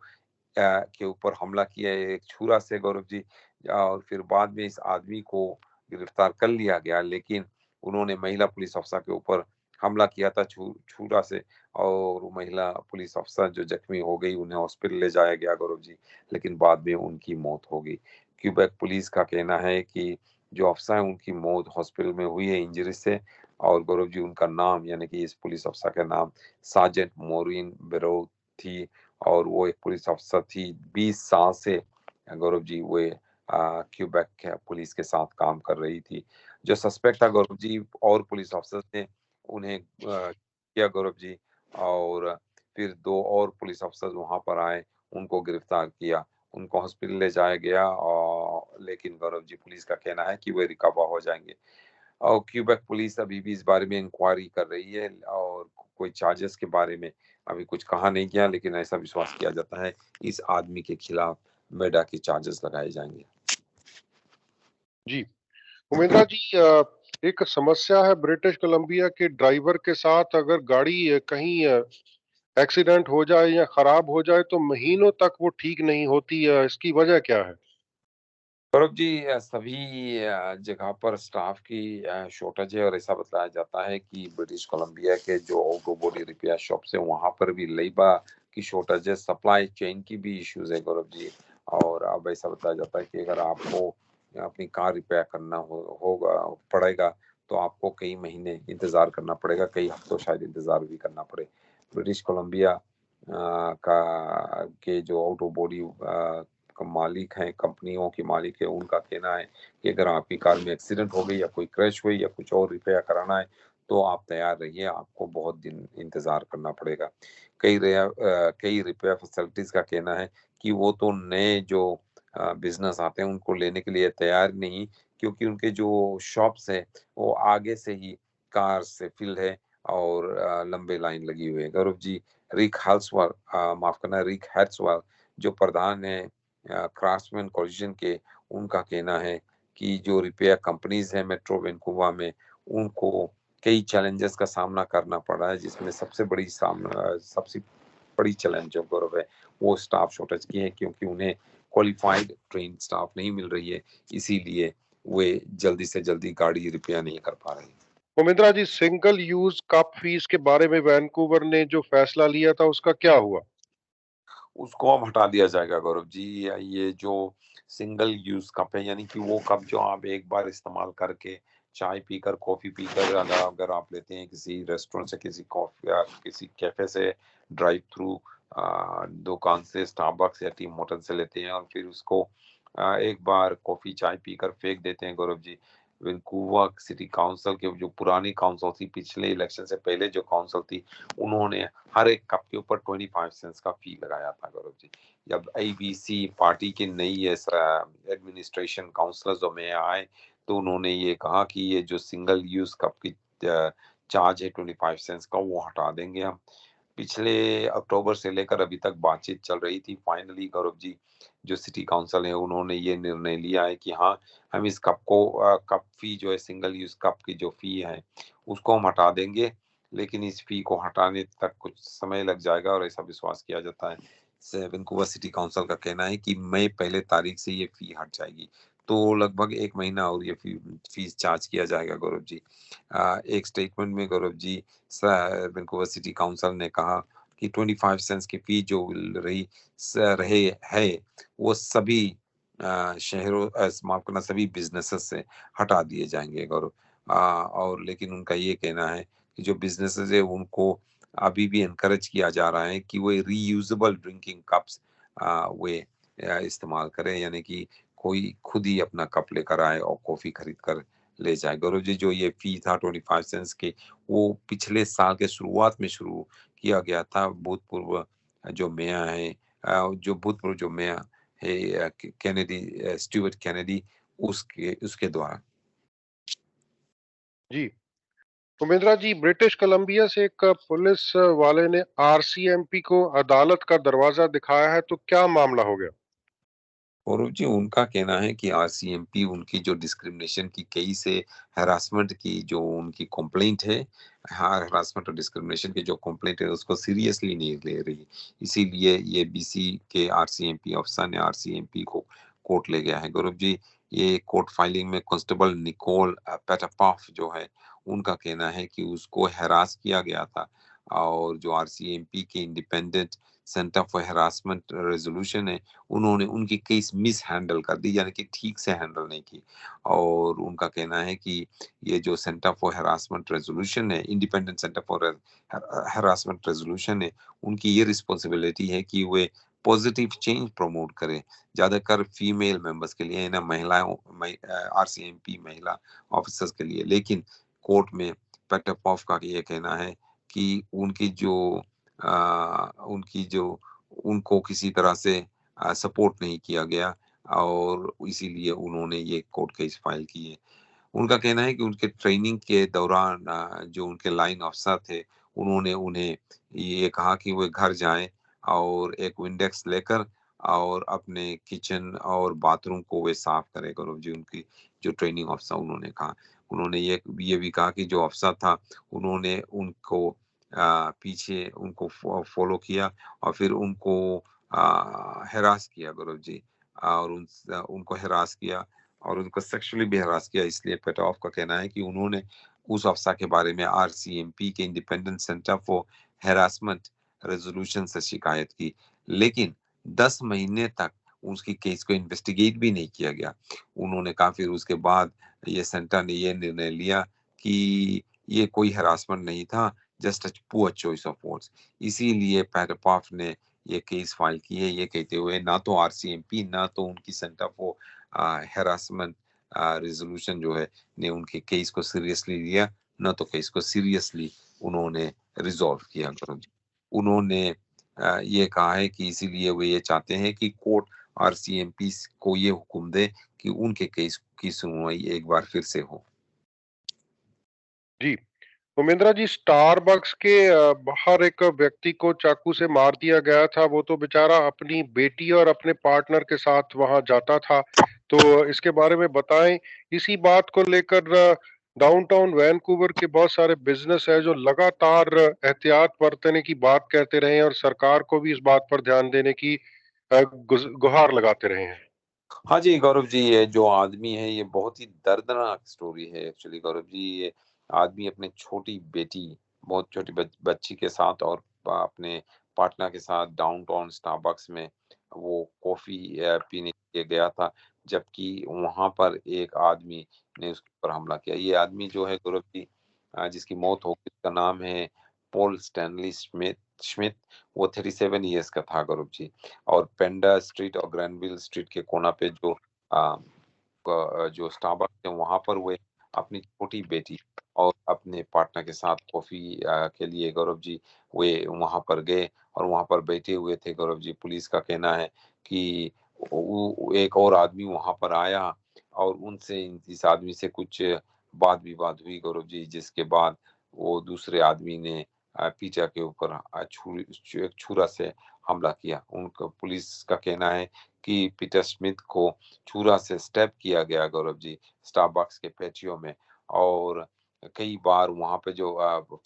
के ऊपर हमला किया है एक छुरा से गौरव जी। और फिर बाद में इस आदमी को गिरफ्तार कर लिया गया, लेकिन उन्होंने महिला पुलिस अफसर के ऊपर हमला किया था छुरा से। और वो महिला पुलिस अफसर जो जख्मी हो गई, उन्हें हॉस्पिटल ले जाया गया गौरव जी, लेकिन बाद में उनकी मौत हो गई। क्यूबेक पुलिस का कहना है कि जो अफसर है उनकी मौत हॉस्पिटल में हुई है इंजरी से। और गौरव जी, उनका नाम यानी कि इस पुलिस अफसर का नाम सार्जेंट मोरिन बेरो थी। और वो एक पुलिस अफसर थी, 20 साल से गौरव जी वे क्यूबेक के पुलिस के साथ काम कर रही थी। जो सस्पेक्ट था गौरव जी, और पुलिस अफसर थे, उन्हें किया गौरव जी। और फिर 2 और पुलिस अफसर वहां पर आए, उनको गिरफ्तार किया, उनको हॉस्पिटल ले जाया गया। और लेकिन गौरव जी पुलिस का कहना है कि वे रिकवर हो जाएंगे। और क्यूबेक पुलिस अभी भी इस बारे में इंक्वायरी कर रही है और कोई चार्जेस के बारे में अभी कुछ कहा नहीं गया, लेकिन ऐसा विश्वास किया जाता है इस आदमी के खिलाफ मेडा के चार्जेस लगाए जाएंगे। जी, उमेंद्रा जी, एक समस्या है ब्रिटिश कोलंबिया के ड्राइवर के साथ। अगर गाड़ी कहीं एक्सीडेंट हो जाए या खराब हो जाए तो महीनों तक वो ठीक नहीं होती। इसकी वजह क्या है? गौरव जी सभी जगह पर स्टाफ की शॉर्टेज है और ऐसा बताया जाता है कि ब्रिटिश कोलंबिया के जो ऑटो बॉडी रिपेयर शॉप्स है वहां पर भी लेबर की शॉर्टेज है, सप्लाई चेन की भी इश्यूज है गौरव जी। और अब ऐसा बताया जाता है कि अगर आपको अपनी कार रिपेयर करना होगा पड़ेगा तो आपको कई महीने इंतजार करना पड़ेगा, कई हफ्तों शायद इंतजार भी करना पड़े। ब्रिटिश कोलंबिया का के जो ऑटो बॉडी मालिक हैं, कंपनियों के मालिक है, उनका कहना है कि अगर आपकी कार में एक्सीडेंट हो गई या कोई क्रैश हुई या कुछ और रिपेयर कराना है तो आप तैयार रहिए, आपको बहुत दिन इंतजार करना पड़ेगा। कई रिपेयर फैसिलिटीज का कहना है कि वो तो नए जो बिजनेस आते हैं उनको लेने के लिए तैयार नहीं, क्योंकि उनके जो शॉप्स है वो आगे से ही कार से फिल है और लंबे लाइन लगी हुई है गौरव जी। रिक हाल्सवर्थ माफ करना रिक हैट्सवर्थ जो प्रधान है क्राफ्ट्समैन कोलिजन के, उनका कहना है कि जो रिपेयर कंपनीज हैं मेट्रो वैंकूवर में उनको कई चैलेंजेस का सामना करना पड़ रहा है, जिसमें सबसे बड़ी चैलेंज जो गौरव है वो स्टाफ शॉर्टेज की है, क्योंकि उन्हें क्वालिफाइड ट्रेन स्टाफ नहीं मिल रही है, इसीलिए वे जल्दी से जल्दी गाड़ी रिपेयर नहीं कर पा रहे हैं। उमेंद्रा जी, सिंगल यूज कप फीस के बारे में वैंकूवर ने जो फैसला लिया था उसका क्या हुआ? उसको अब हटा दिया जाएगा गौरव जी। ये जो सिंगल यूज कप है यानी कि वो कप जो आप एक बार इस्तेमाल करके चाय पीकर कॉफी पीकर अगर अगर आप लेते हैं किसी रेस्टोरेंट से, किसी कॉफी या किसी कैफे से ड्राइव थ्रू दुकान से स्टारबक्स या टीम होटल से लेते हैं और फिर उसको एक बार कॉफी चाय पीकर फेंक देते हैं Gaurav ji. Vancouver city council के जो पुरानी काउंसिल थी, पिछले इलेक्शन से पहले जो काउंसिल थी, उन्होंने हर एक कप के ऊपर 25 सेंट्स का फी लगाया था गौरव जी। जब एबीसी पार्टी के नई एडमिनिस्ट्रेशन काउंसलर जो में आए तो उन्होंने ये कहा कि ये जो सिंगल यूज कप की चार्ज है 25 सेंट्स का वो हटा देंगे हम। पिछले अक्टूबर से लेकर अभी तक बातचीत चल रही थी, फाइनली गौरव जी जो सिटी काउंसिल है उन्होंने ये निर्णय लिया है कि हाँ हम इस कप फी जो है सिंगल यूज कप की जो फी है उसको हम हटा देंगे, लेकिन इस फी को हटाने तक कुछ समय लग जाएगा और ऐसा विश्वास किया जाता है। वैंकूवर सिटी काउंसिल का कहना है कि मई पहले तारीख से ये फी हट जाएगी, तो लगभग एक महीना और ये फीस चार्ज किया जाएगा गौरव जी। एक स्टेटमेंट में Gaurav ji Vancouver city council ने कहा कि 25 सेंट्स की फी जो रहे है वो सभी शहरों माफ करना सभी बिजनेसेस से हटा दिए जाएंगे गौरव। और लेकिन उनका ये कहना है कि जो बिजनेसेस है उनको अभी भी एनकरेज किया जा रहा है कि वो रीयूजेबल ड्रिंकिंग कप्स वे इस्तेमाल करें, यानी कि कोई खुद ही अपना कप लेकर आए और कॉफी खरीद कर ले जाए गौरव जी। जो ये फी था 25 सेंट्स के, वो पिछले साल के शुरुआत में शुरू किया गया था भूतपूर्व जो मेयर है जो मेयर है कैनेडी स्टीवर्ट कैनेडी उसके उसके द्वारा। जी, उमेंद्रा जी, ब्रिटिश कोलंबिया से एक पुलिस वाले ने आरसीएमपी को अदालत का दरवाजा दिखाया है, तो क्या मामला हो गया? और जी उनका कहना है कि आरसीएमपी उनकी जो डिस्क्रिमिनेशन की केस है, हरासमेंट की जो उनकी कंप्लेंट है, हाँ हरासमेंट और डिस्क्रिमिनेशन की जो कंप्लेंट है उसको सीरियसली नहीं ले रही, इसीलिए ये बीसी के आरसीएमपी अफसर ने आरसीएमपी को कोर्ट ले गया है गौरव जी। ये कोर्ट फाइलिंग में कांस्टेबल निकोल पेटापॉफ जो है उनका कहना है कि उसको हैरास किया गया था और जो आरसीएमपी के independent centre for harassment resolution है उन्होंने उनकी केस मिस हैंडल कर दी, यानी कि ठीक से हैंडल नहीं की। और उनका कहना है कि ये जो सेंटर फॉर हरासमेंट रेजोल्यूशन है, independent centre for harassment resolution है, उनकी ये रिस्पॉन्सिबिलिटी है कि वे पॉजिटिव चेंज प्रमोट करें, ज्यादातर फीमेल मेंबर्स के लिए ना महिलाओं आरसीएमपी महिला ऑफिसर्स के लिए। लेकिन कोर्ट में पेटरपॉफ का ये कहना है कि उनकी जो उनको किसी तरह से सपोर्ट नहीं किया गया और इसीलिए उन्होंने ये कोर्ट केस फाइल की है। उनका कहना है कि उनके ट्रेनिंग के दौरान जो उनके लाइन अफसर थे, उन्होंने उन्हें ये कहा कि वो घर जाएं और एक विंडेक्स लेकर और अपने किचन और बाथरूम को वे साफ करें। गौरव जी, उनकी जो ट्रेनिंग अफसर उन्होंने कहा, उन्होंने ये भी कहा कि जो अफसर था उन्होंने उनको पीछे उनको फॉलो किया और फिर उनको हैरास किया गौरव जी, और उनको हैरास किया और उनको सेक्सुअली भी हरास किया। इसलिए पेटोफ का कहना है कि उन्होंने उस अफसर के बारे में आरसीएमपी के independent centre for harassment resolution से शिकायत की, लेकिन 10 महीने तक उसकी केस को इन्वेस्टिगेट भी नहीं किया गया। उन्होंने कहा फिर उसके बाद ये सेंटर ने ये निर्णय लिया कि ये कोई हरासमेंट नहीं था, just a poor choice of words. इसीलिए पेटोफ ने ये केस फाइल की है, ये कहते हुए ना तो आरसीएमपी ना तो उनकी सेंटर फॉर हैरासमेंट रेजोल्यूशन जो है ने उनके केस को सीरियसली लिया, न तो केस को सीरियसली उन्होंने रिजॉल्व किया। उन्होंने ये कहा है कि इसीलिए वे ये चाहते हैं कि कोर्ट आरसीएमपी को ये हुक्म दे कि उनके केस की सुनवाई एक बार फिर से हो। जी, उमेंद्रा जी, स्टारबक्स के बाहर एक व्यक्ति को चाकू से मार दिया गया था। वो तो बेचारा अपनी बेटी और अपने पार्टनर के साथ वहां जाता था। तो इसके बारे में बताएं। इसी बात को लेकर डाउनटाउन वैनकूवर के बहुत सारे बिजनेस है जो लगातार एहतियात बरतने की बात कहते रहे हैं और सरकार को भी इस बात पर ध्यान देने की गुहार लगाते रहे हैं। हाँ जी, गौरव जी, ये जो आदमी है ये बहुत ही दर्दनाक स्टोरी है एक्चुअली गौरव जी। ये आदमी अपने छोटी बेटी, बहुत छोटी बच्ची के साथ और अपने पार्टनर के साथ डाउनटाउन स्टारबक्स में वो कॉफी पीने के लिए गया था, जबकि वहां पर एक आदमी ने उसके ऊपर हमला किया। ये आदमी जो है गौरव जी, जिसकी मौत हो गई, उसका नाम है पॉल स्टैनली स्मिथ। वो 37 ईयर्स का था गौरव जी। और पेंडा स्ट्रीट और ग्रैनविल स्ट्रीट के कोना पे जो स्टारबक्स है वहां पर वे अपनी छोटी बेटी और अपने पार्टनर के साथ कॉफी के लिए गौरव जी वे वहां पर गए और वहां पर बैठे हुए थे गौरव जी। पुलिस का कहना है कि एक और आदमी वहां पर आया और उनसे इस आदमी से कुछ वाद विवाद हुई गौरव जी, जिसके बाद वो दूसरे आदमी ने पीटा के ऊपर छुरा से हमला किया। उनका पुलिस का कहना है कि पीटर स्मिथ को छुरा से स्टैब किया गया गौरव जी, स्टारबक्स के पैटियो में। और कई बार वहां पे जो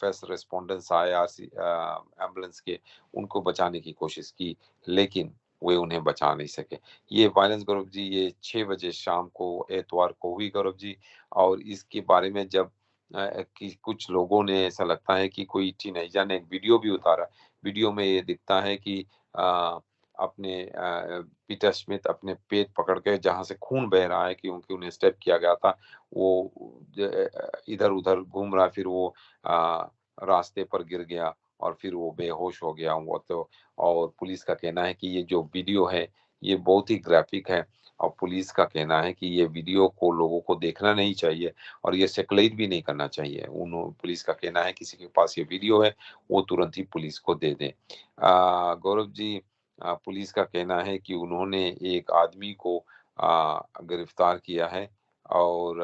फर्स्ट रेस्पॉन्डेंट्स आए आरसी एम्बुलेंस के, उनको बचाने की कोशिश की, लेकिन वे उन्हें बचा नहीं सके। ये वायलेंस गौरव जी ये 6 बजे शाम को एतवार को हुई गौरव जी। और इसके बारे में जब कि कुछ लोगों ने, ऐसा लगता है कि कोई टीनेजर ने एक वीडियो भी उतारा। वीडियो में ये दिखता है कि अपने पीटर स्मिथ अपने पेट पकड़ के, जहाँ से खून बह रहा है क्योंकि उन्हें स्टेप किया गया था, वो इधर-उधर घूम रहा है, फिर वो रास्ते पर गिर गया और फिर वो बेहोश हो गया वो तो। और पुलिस का कहना है कि ये जो वीडियो है, ये बहुत ही ग्राफिक है और पुलिस का कहना है कि ये वीडियो को लोगों को देखना नहीं चाहिए और ये सर्कुलेट भी नहीं करना चाहिए। पुलिस का कहना है किसी के पास ये वीडियो है, वो तुरंत ही पुलिस को दे दें। गौरव जी, पुलिस का कहना है कि उन्होंने एक आदमी को गिरफ्तार किया है और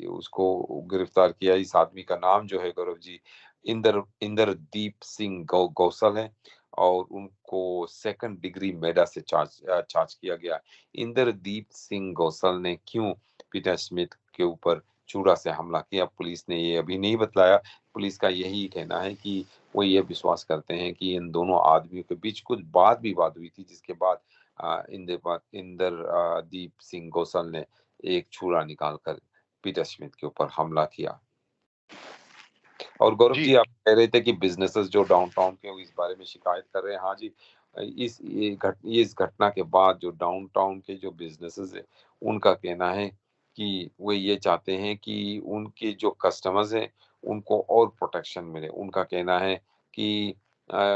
उसको गिरफ्तार किया। इस आदमी का नाम जो है गौरव जी इंदरदीप सिंह गौसल है और उनको सेकंड डिग्री मेडा से चार्ज किया गया। इंदरदीप सिंह गौसल ने क्यों पीटर स्मिथ के ऊपर छुरा से हमला किया, पुलिस ने ये अभी नहीं बतलाया। पुलिस का यही कहना है कि वो ये विश्वास करते हैं कि इन दोनों आदमियों के बीच कुछ बात विवाद हुई थी, जिसके बाद दीप सिंह गौसल ने एक छुरा निकालकर पीटर स्मिथ के ऊपर हमला किया। और गौरव जी, जी, आप कह रहे थे कि बिजनेसेस जो डाउनटाउन के वो इस बारे में शिकायत कर रहे हैं। हाँ जी, इस घटना के बाद जो डाउनटाउन के जो बिजनेसेस है, उनका कहना है कि वे ये चाहते हैं कि उनके जो कस्टमर्स हैं उनको और प्रोटेक्शन मिले। उनका कहना है कि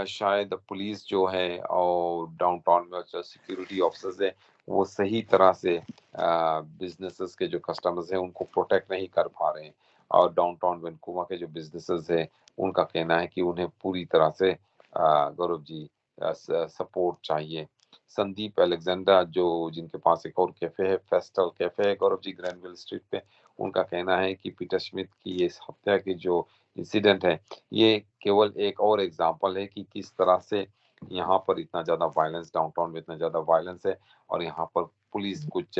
शायद पुलिस जो है और डाउनटाउन में जो सिक्योरिटी ऑफिसर्स है, वो सही तरह से बिजनेसेस के जो कस्टमर्स हैं उनको प्रोटेक्ट नहीं कर पा रहे हैं। और डाउनटाउन वैंकूवर के जो बिजनेसेस हैं, उनका कहना है कि उन्हें पूरी तरह से गौरव जी सपोर्ट चाहिए। संदीप अलेक्जेंडर जो जिनके पास एक और कैफे है, फेस्टल कैफे है गौरव जी, ग्रैनविल स्ट्रीट पे, उनका कहना है कि पीटर स्मिथ की ये इस हत्या की जो इंसिडेंट है, ये केवल एक और एग्जांपल है कि किस तरह से यहाँ पर इतना ज्यादा वायलेंस, डाउनटाउन में इतना ज्यादा वायलेंस है और यहाँ पर पुलिस कुछ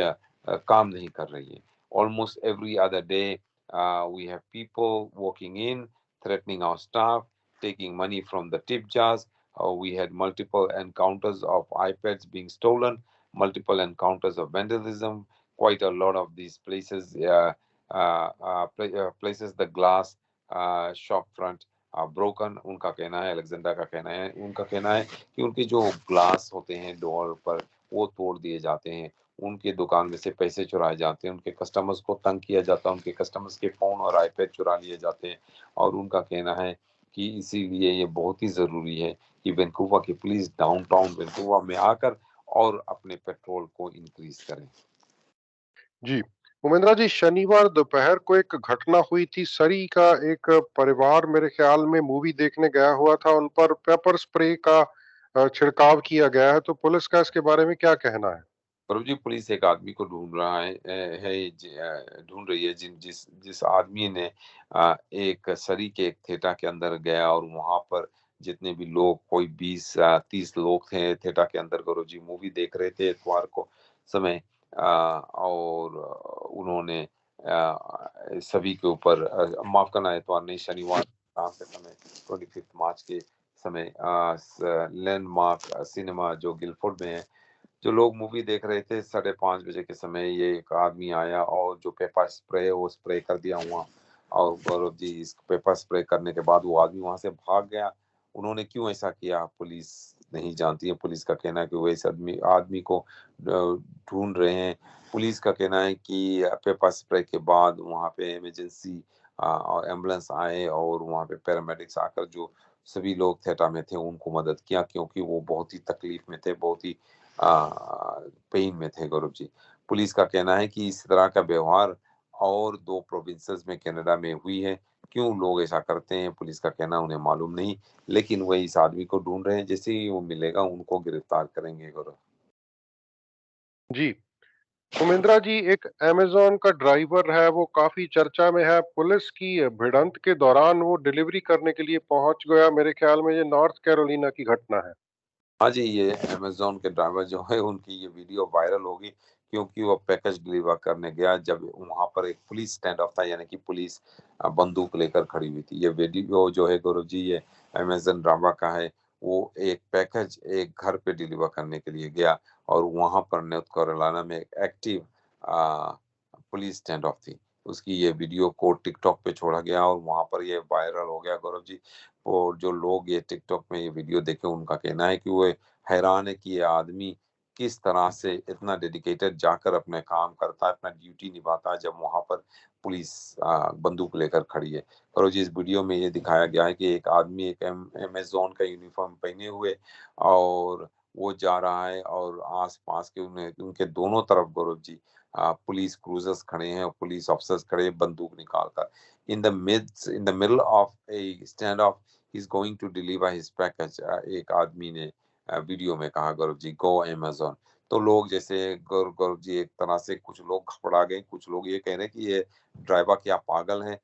काम नहीं कर रही है। Almost every other day we have people walking in, threatening our staff, taking money from the tip jars. We had multiple encounters of iPads being stolen, multiple encounters of vandalism. Quite a lot of these places, places the glass shop front are broken. उनका कहना है, Alexander का कहना है, उनका कहना है कि उनके जो ग्लास होते हैं डोर पर वो तोड़ दिए जाते हैं, उनके दुकान में से पैसे चुराए जाते हैं, उनके कस्टमर्स को तंग किया जाता है, उनके कस्टमर्स के फोन और आईपैड चुरा लिए जाते हैं। और उनका कहना है कि इसीलिए ये बहुत ही ज़रूरी है कि वैंकूवर की पुलिस डाउनटाउन वैंकूवर में आकर और अपने पेट्रोल को इंक्रीज करें। जी, उमेंद्रा जी, शनिवार दोपहर को एक घटना हुई थी। सरी का एक परिवार मेरे ख्याल में मूवी देखने गया हुआ था, उन पर पेपर स्प्रे का छिड़काव किया गया है, तो पुलिस का इसके बारे में क्या कहना है? प्रभु जी, पुलिस एक आदमी को ढूंढ रहा ढूंढ रही है जिस जिस आदमी ने एक सरी के एक थिएटर के अंदर गया और वहां पर जितने भी लोग, कोई 20-30 लोग थे थिएटर के अंदर, गुरु जी मूवी देख रहे थे इतवार को समय, और उन्होंने सभी के ऊपर, माफ करना, इतवार नहीं, शनिवार शाम के समय 25 मार्च के समय लैंडमार्क सिनेमा जो गिलफोर्ड में है, जो लोग मूवी देख रहे थे 5:30 बजे के समय, ये एक आदमी आया और जो पेपर स्प्रे है वो स्प्रे कर दिया हुआ। और गौरव जी, इस पेपर स्प्रे करने के बाद वो आदमी वहां से भाग गया। उन्होंने क्यों ऐसा किया पुलिस नहीं जानती है। पुलिस का कहना है कि वो इस आदमी आदमी को ढूंढ रहे हैं। पुलिस का कहना है कि पेपर स्प्रे के बाद वहां पे इमरजेंसी और एम्बुलेंस आए और वहां पे पैरामेडिक्स आकर जो सभी लोग थिएटर में थे उनको मदद किया, क्योंकि वो बहुत ही तकलीफ में थे, बहुत ही पेन में थे गौरव जी। पुलिस का कहना है कि इस तरह का व्यवहार और 2 प्रोविंसेस में कनाडा में हुई है। क्यों लोग ऐसा करते हैं पुलिस का कहना उन्हें मालूम नहीं, लेकिन वह इस आदमी को ढूंढ रहे हैं, जैसे ही वो मिलेगा उनको गिरफ्तार करेंगे गौरव। जी, उमेंद्रा जी, एक अमेज़न का ड्राइवर है, वो काफ़ी चर्चा में है। पुलिस की भिड़ंत के दौरान वो डिलीवरी करने के लिए पहुँच गया। मेरे ख्याल में ये नॉर्थ कैरोलिना की घटना है। हाँ जी, ये अमेज़न के ड्राइवर जो है उनकी ये वीडियो वायरल होगी, क्योंकि वो पैकेज डिलीवर करने गया जब वहाँ पर एक पुलिस स्टैंड ऑफ था, यानी कि पुलिस बंदूक लेकर खड़ी हुई थी। ये वीडियो जो है गौरव जी, ये अमेज़न ड्रामा का है। वो एक पैकेज एक घर पे डिलीवर करने के लिए गया और वहाँ पर नॉर्थ कैरोलिना में एक एक्टिव पुलिस स्टैंड ऑफ थी। उसकी ये वीडियो को टिकटॉक पे छोड़ा गया और वहाँ पर ये वायरल हो गया गौरव जी। और जो लोग ये टिकटॉक में ये वीडियो देखे उनका कहना है कि वो हैरान है कि ये आदमी किस तरह से इतना डेडिकेटेड जाकर अपने काम करता है, अपना ड्यूटी निभाता है जब वहां पर पुलिस बंदूक लेकर खड़ी है। और जी, इस वीडियो में ये दिखाया गया है कि एक आदमी एक अमेज़न का यूनिफॉर्म पहने हुए और वो जा रहा है और आस-पास के उन्हें उनके दोनों तरफ गौरव जी पुलिस क्रूजर्स खड़े हैं और पुलिस ऑफिसर्स खड़े हैं बंदूक निकाल कर। In the middle of a standoff, he's going to deliver his package, एक आदमी ने वीडियो में कहा गौरव जी, गो अमेज़न। तो लोग जैसे गौरव जी एक तरह से कुछ लोग घबरा गए, कुछ लोग ये कह रहे हैं कि ये ड्राइवर क्या पागल है,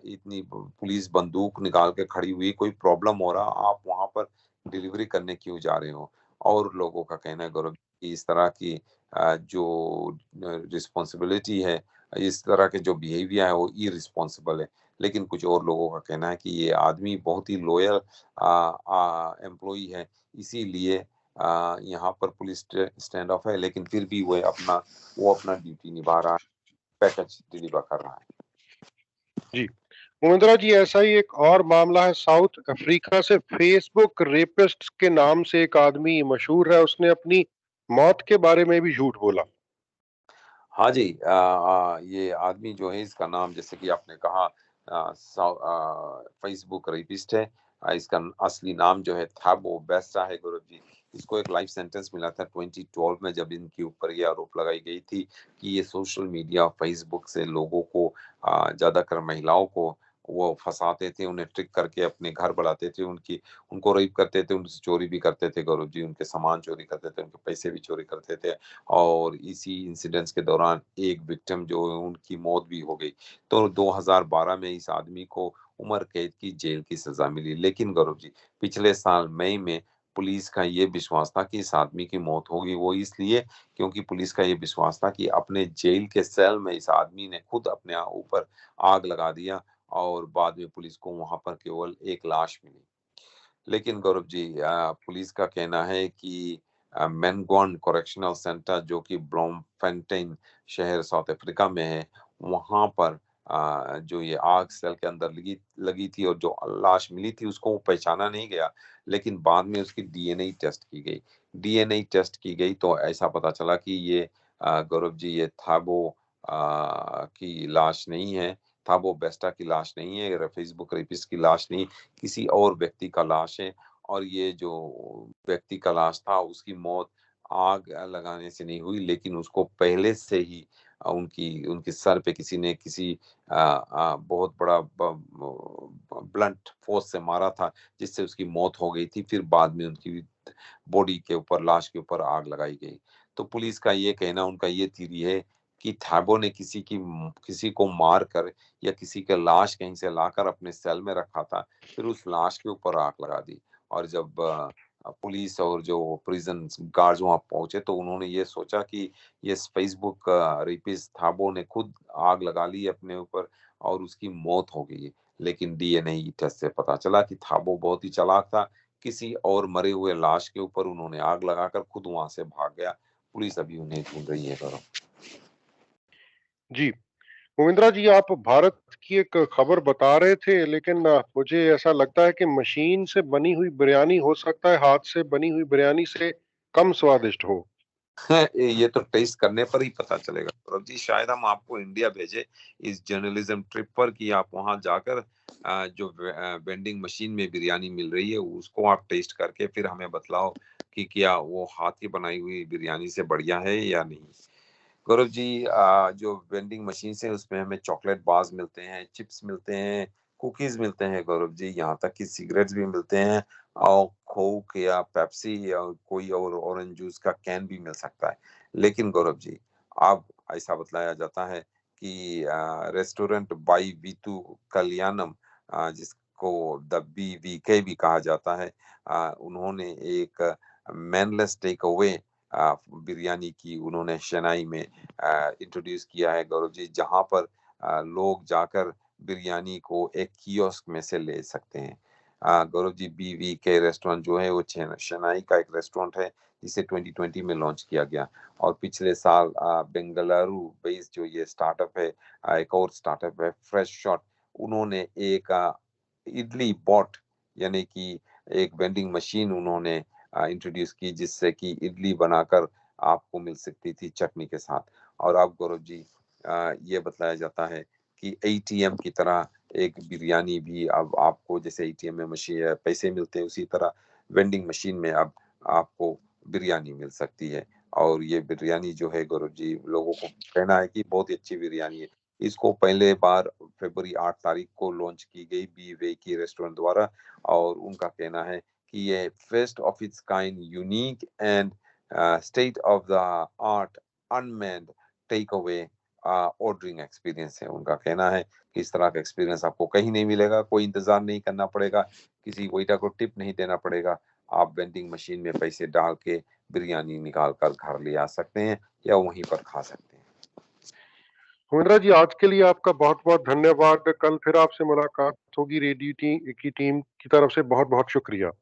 इतनी पुलिस बंदूक निकाल के खड़ी हुई, कोई प्रॉब्लम हो रहा, आप वहां पर डिलीवरी करने क्यों जा रहे हो। और लोगों का कहना है गौरव जी कि इस तरह की जो रिस्पॉन्सिबिलिटी है, इस तरह के जो बिहेवियर है वो इररिस्पॉन्सिबल है। लेकिन कुछ और लोगों का कहना है कि ये आदमी बहुत ही लॉयल एम्प्लॉई है, इसीलिए यहाँ पर पुलिस स्टैंड ऑफ है, लेकिन फिर भी वो अपना ड्यूटी निभा रहा है, पैकेज डिलीवर कर रहा है। जी, उमेंद्रा जी, ऐसा ही एक और मामला है साउथ अफ्रीका से। फेसबुक रेपिस्ट के नाम से एक आदमी मशहूर है, उसने अपनी मौत के बारे में भी झूठ बोला। हाँ जी, ये आदमी जो है इसका नाम जैसे कि आपने कहा फेसबुक रेपिस्ट है। इसका असली नाम जो है थाबो बेस्टा है गुरु जी। इसको एक लाइफ सेंटेंस मिला था 2012 में, जब इनके ऊपर ये आरोप लगाई गई थी कि ये सोशल मीडिया फेसबुक से लोगों को, ज्यादातर महिलाओं को वो फँसाते थे, उन्हें ट्रिक करके अपने घर बुलाते थे, उनको रेप करते थे, उनसे चोरी भी करते थे गौरव जी, उनके सामान चोरी करते थे, उनके पैसे भी चोरी करते थे और इसी इंसिडेंट्स के दौरान एक विक्टिम जो उनकी मौत भी हो गई। तो 2012 में इस आदमी को उम्र कैद की जेल की सज़ा मिली। लेकिन गौरव जी, पिछले साल मई में पुलिस का ये विश्वास था कि इस आदमी की मौत होगी, वो इसलिए क्योंकि पुलिस का ये विश्वास था कि अपने जेल के सेल में इस आदमी ने खुद अपने ऊपर आग लगा दिया और बाद में पुलिस को वहाँ पर केवल एक लाश मिली। लेकिन गौरव जी पुलिस का कहना है कि मैनगॉन करेक्शनल सेंटर जो कि ब्लॉमफोंटेन शहर साउथ अफ्रीका में है, वहाँ पर जो ये आग सेल के अंदर लगी लगी थी और जो लाश मिली थी उसको वो पहचाना नहीं गया, लेकिन बाद में उसकी डीएनए टेस्ट की गई। डीएनए टेस्ट की गई तो ऐसा पता चला कि ये गौरव जी ये थाबो की लाश नहीं है, थाबो बेस्टा की लाश नहीं है, फेसबुक रेपिस्ट की लाश नहीं, किसी और व्यक्ति का लाश है और ये जो व्यक्ति का लाश था उसकी मौत आग लगाने से नहीं हुई, लेकिन उसको पहले से ही उनकी उनके सर पे किसी ने किसी बहुत बड़ा ब्लंट फोर्स से मारा था जिससे उसकी मौत हो गई थी। फिर बाद में उनकी बॉडी के ऊपर लाश के ऊपर आग लगाई गई। तो पुलिस का ये कहना उनका ये थ्योरी है कि थाबो ने किसी को मार कर या किसी का लाश कहीं से लाकर अपने सेल में रखा था, फिर उस लाश के ऊपर आग लगा दी और जब पुलिस और जो प्रिजन गार्ड्स वहाँ पहुंचे तो उन्होंने ये सोचा कि ये फेसबुक रेपिस्ट थाबो ने खुद आग लगा ली अपने ऊपर और उसकी मौत हो गई है। लेकिन डीएनए टेस्ट से पता चला कि थाबो बहुत ही चालाक था, किसी और मरे हुए लाश के ऊपर उन्होंने आग लगाकर खुद वहां से भाग गया। पुलिस अभी उन्हें ढूंढ रही है गौरव। जी, मोहिंद्रा जी, आप भारत की एक खबर बता रहे थे, लेकिन मुझे ऐसा लगता है कि मशीन से बनी हुई बिरयानी हो सकता है हाथ से बनी हुई बिरयानी से कम स्वादिष्ट हो। ये तो टेस्ट करने पर ही पता चलेगा गौरव जी, शायद हम आपको इंडिया भेजे इस जर्नलिज्म ट्रिप पर कि आप वहां जाकर जो वेंडिंग मशीन में बिरयानी मिल रही है उसको आप टेस्ट करके फिर हमें बतलाओ कि क्या वो हाथ की बनाई हुई बिरयानी से बढ़िया है या नहीं। गौरव जी जो वेंडिंग मशीन है उसमें हमें चॉकलेट बार्स मिलते हैं, चिप्स मिलते हैं, कुकीज मिलते हैं गौरव जी, यहाँ तक कि सिगरेट्स भी मिलते हैं और कोक या पेप्सी या कोई और ऑरेंज जूस का कैन भी मिल सकता है। लेकिन गौरव जी अब ऐसा बतलाया जाता है कि रेस्टोरेंट बाई वीतू कल्याणम जिसको द BVK भी कहा जाता है, उन्होंने एक मैनलेस टेक अवे बिरयानी की उन्होंने शनाई में इंट्रोड्यूस किया है गौरव जी, जहाँ पर लोग जाकर बिरयानी को एक कियोस्क में से ले सकते हैं। गौरव जी BVK रेस्टोरेंट जो है वो शनाई का एक रेस्टोरेंट है जिसे 2020 में लॉन्च किया गया और पिछले साल बेंगलुरु बेस्ड जो ये स्टार्टअप है, एक और स्टार्टअप है फ्रेश शॉट, उन्होंने एक इडली बॉट यानी कि एक वेंडिंग मशीन उन्होंने इंट्रोड्यूस की जिससे कि इडली बनाकर आपको मिल सकती थी चटनी के साथ। और अब गौरव जी ये बतलाया जाता है कि एटीएम की तरह एक बिरयानी भी अब आपको जैसे एटीएम में मशीन पैसे मिलते हैं उसी तरह वेंडिंग मशीन में अब आपको बिरयानी मिल सकती है। और ये बिरयानी जो है गौरव जी लोगों को कहना है कि बहुत ही अच्छी बिरयानी है। इसको पहले बार फरवरी 8 तारीख को लॉन्च की गई बी वे की रेस्टोरेंट द्वारा और उनका कहना है कि ये first of its kind unique and state of the art unmanned take away ordering experience है। उनका कहना है कि इस तरह का एक्सपीरियंस आपको कहीं नहीं मिलेगा, कोई इंतजार नहीं करना पड़ेगा, किसी वेटर को टिप नहीं देना पड़ेगा, आप वेंडिंग मशीन में पैसे डाल के बिरयानी निकाल कर घर ले आ सकते हैं या वहीं पर खा सकते हैं। मोहिंद्रा जी, आज के लिए आपका बहुत बहुत धन्यवाद। कल फिर आपसे मुलाकात होगी। रेडियो की टीम की तरफ से बहुत बहुत शुक्रिया।